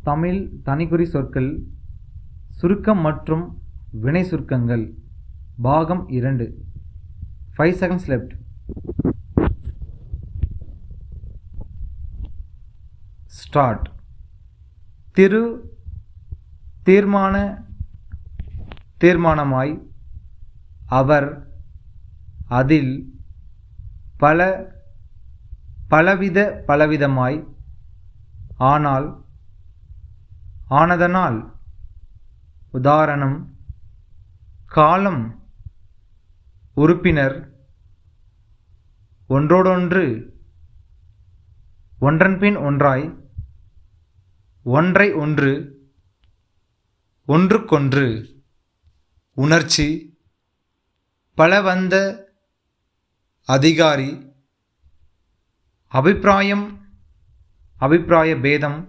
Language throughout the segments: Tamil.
தமிழ் தனிக்குறி சொற்கள் சுருக்கம் மற்றும் வினை சுருக்கங்கள் பாகம் 2. 5 seconds left. Start. தீர்மானமாய் அவர் அதில் பலவிதமாய் ஆனதனால் உதாரணம் காலம் உறுப்பினர் ஒன்றோடொன்று ஒன்றன்பின் ஒன்றாய் ஒன்றை ஒன்று ஒன்றுக்கொன்று உணர்ச்சி பலவந்த அதிகாரி அபிப்பிராய பேதம்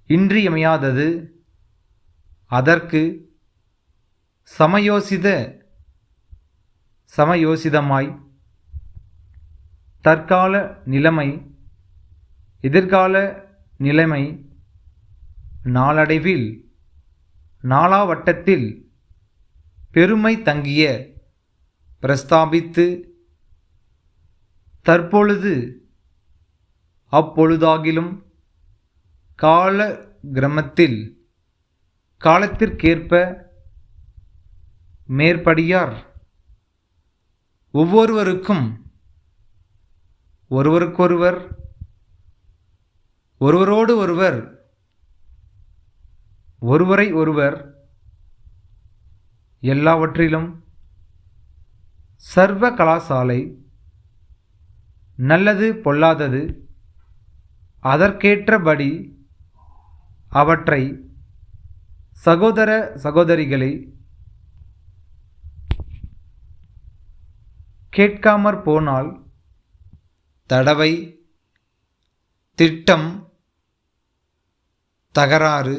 இன்றியமையாதது அதற்கு சமயோசிதமாய் தற்கால நிலைமை எதிர்கால நிலைமை நாளடைவில் நாளாவட்டத்தில் பெருமை தங்கிய பிரஸ்தாபித்து தற்பொழுது அப்பொழுதாகிலும் கால கிரமத்தில் காலத்திற்கேற்ப மேற்படியார் ஒவ்வொருவருக்கும் ஒருவருக்கொருவர் ஒருவரோடு ஒருவர் ஒருவரை ஒருவர் எல்லாவற்றிலும் சர்வ கலாசாலை நல்லது பொல்லாதது அதற்கேற்றபடி அவற்றை சகோதர சகோதரிகளை கேட்காமற் போனால் தடவை திட்டம் தகராறு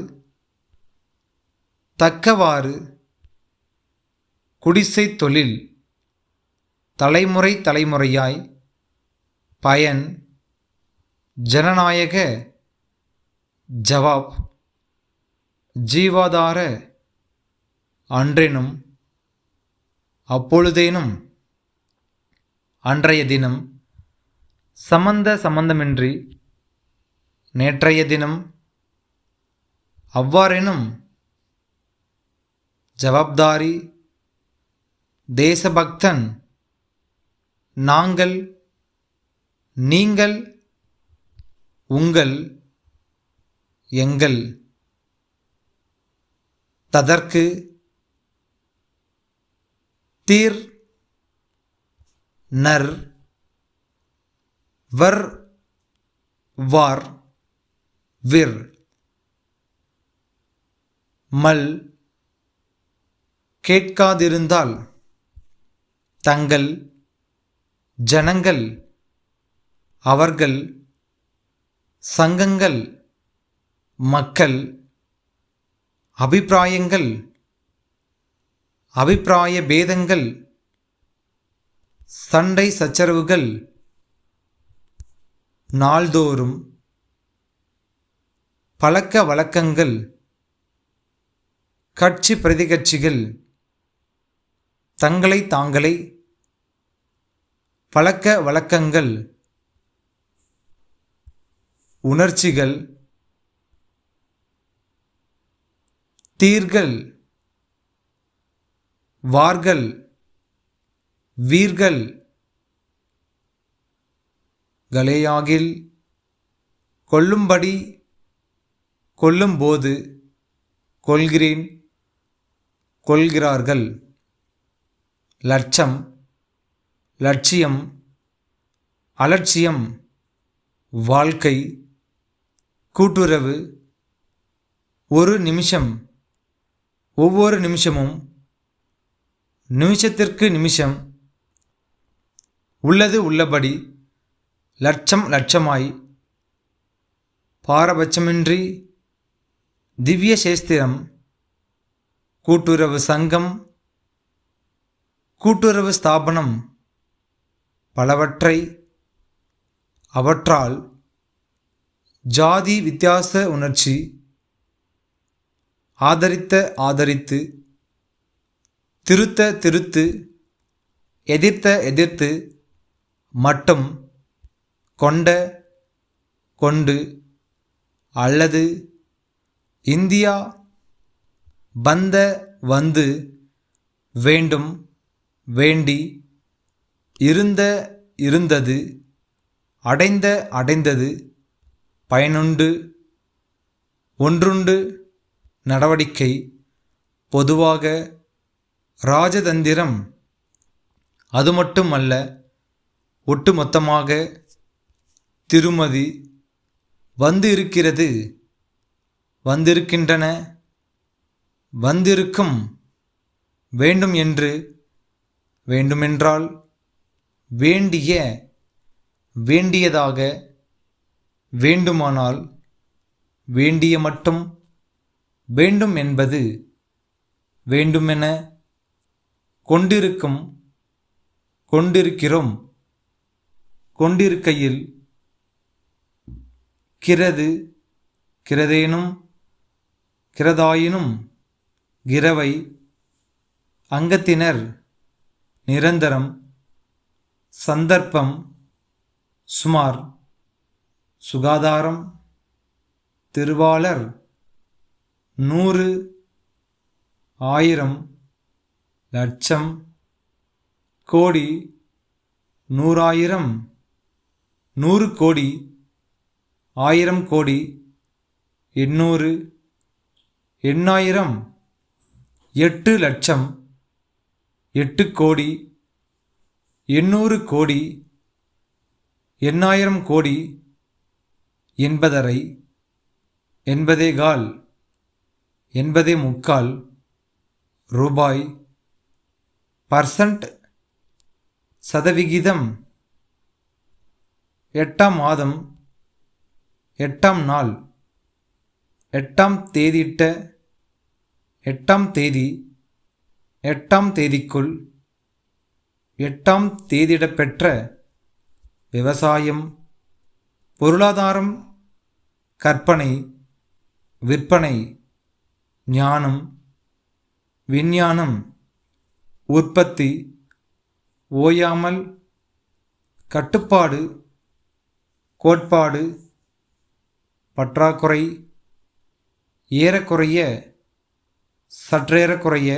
தக்கவாறு குடிசை தொழில் தலைமுறையாய் பயன் ஜனநாயக ஜவாப் ஜீவாதார அன்றெனும் அப்பொழுதேனும் அன்றைய தினம் சம்பந்தமின்றி நேற்றைய தினம் அவ்வாறெனும் ஜவாப்தாரி தேசபக்தன் நாங்கள் நீங்கள் உங்கள் எங்கள் ததற்கு தீர் நர் வர் வார் விர் மல் கேட்காதிருந்தால் தங்கள் ஜனங்கள் அவர்கள் சங்கங்கள் மக்கள் அபிப்பிராயங்கள் அபிப்பிராய பேதங்கள் சண்டை சச்சரவுகள் நாள்தோறும் பழக்க வழக்கங்கள் கட்சி பிரதிகட்சிகள் தங்களை தாங்களே பழக்க வழக்கங்கள் உணர்ச்சிகள் தீர்கள் வார்கள் வீர்கள் கலேயாகில் கொல்லும்படி கொல்லும்போது கொள்கிறேன் கொள்கிறார்கள் லட்சம் லட்சியம் அலட்சியம் வாழ்க்கை கூட்டுறவு ஒரு நிமிஷம் ஒவ்வொரு நிமிஷமும் நிமிஷத்திற்கு நிமிஷம் உள்ளது உள்ளபடி லட்சமாய் பாரபட்சமின்றி திவ்ய சேஸ்திரம் கூட்டுறவு சங்கம் கூட்டுறவு ஸ்தாபனம் பலவற்றை அவற்றால் ஜாதி வித்தியாச உணர்ச்சி, ஆதரித்த ஆதரித்து, திருத்த திருத்து, எதிர்த்த எதிர்த்து, மட்டும், கொண்ட கொண்டு, அல்லது, இந்தியா, வந்த வந்து, வேண்டும் வேண்டி, இருந்த இருந்தது, அடைந்த அடைந்தது, பயனுண்டு, ஒன்றுண்டு, நடவடிக்கை, பொதுவாக, ராஜதந்திரம், அது மட்டுமல்ல, ஒட்டுமொத்தமாக, திருமதி, வந்து இருக்கிறது, வந்திருக்கின்றன, வந்திருக்கும், வேண்டும் என்று, வேண்டுமென்றால், வேண்டிய, வேண்டியதாக, வேண்டுமானால், வேண்டிய மட்டும், வேண்டும் என்பது, வேண்டுமென, கொண்டிருக்கும், கொண்டிருக்கிறோம், கொண்டிருக்கையில், கிரது, கிரதேனும், கிரதாயினும், கிரவை, அங்கத்தினர், நிரந்தரம், சந்தர்ப்பம், சுமார், சுகாதாரம், திருவாளர், 100, 1000, லட்சம், கோடி, 100,000, 100 கோடி, 1000 கோடி, 800, 8,000, 8 லட்சம், 8 கோடி, 800 கோடி, 8,000 கோடி, 80,5, 80,15, 80,3, ரூபாய், பர்சன்ட், சதவிகிதம், 8ஆம் மாதம், 8ஆம் நாள், 8ஆம் தேதியிட்ட, 8ஆம் தேதி, 8ஆம் தேதிக்குள், 8ஆம் தேதியிடப்பெற்ற, விவசாயம், பொருளாதாரம், கற்பனை, விற்பனை, ஞானம், விஞ்ஞானம், உற்பத்தி, ஓயாமல், கட்டுப்பாடு, கோட்பாடு, பற்றாக்குறை, ஏறக்குறைய, சற்றேறக்குறைய,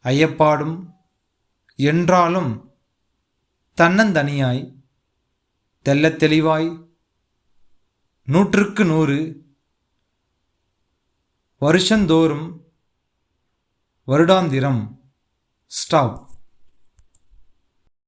ஐயப்பாடும், என்றாலும், தன்னந்தனியாய், தெள்ளத் தெளிவாய், 100க்கு 100, வருஷந்தோறும், வருடாந்திரம், ஸ்டாப்.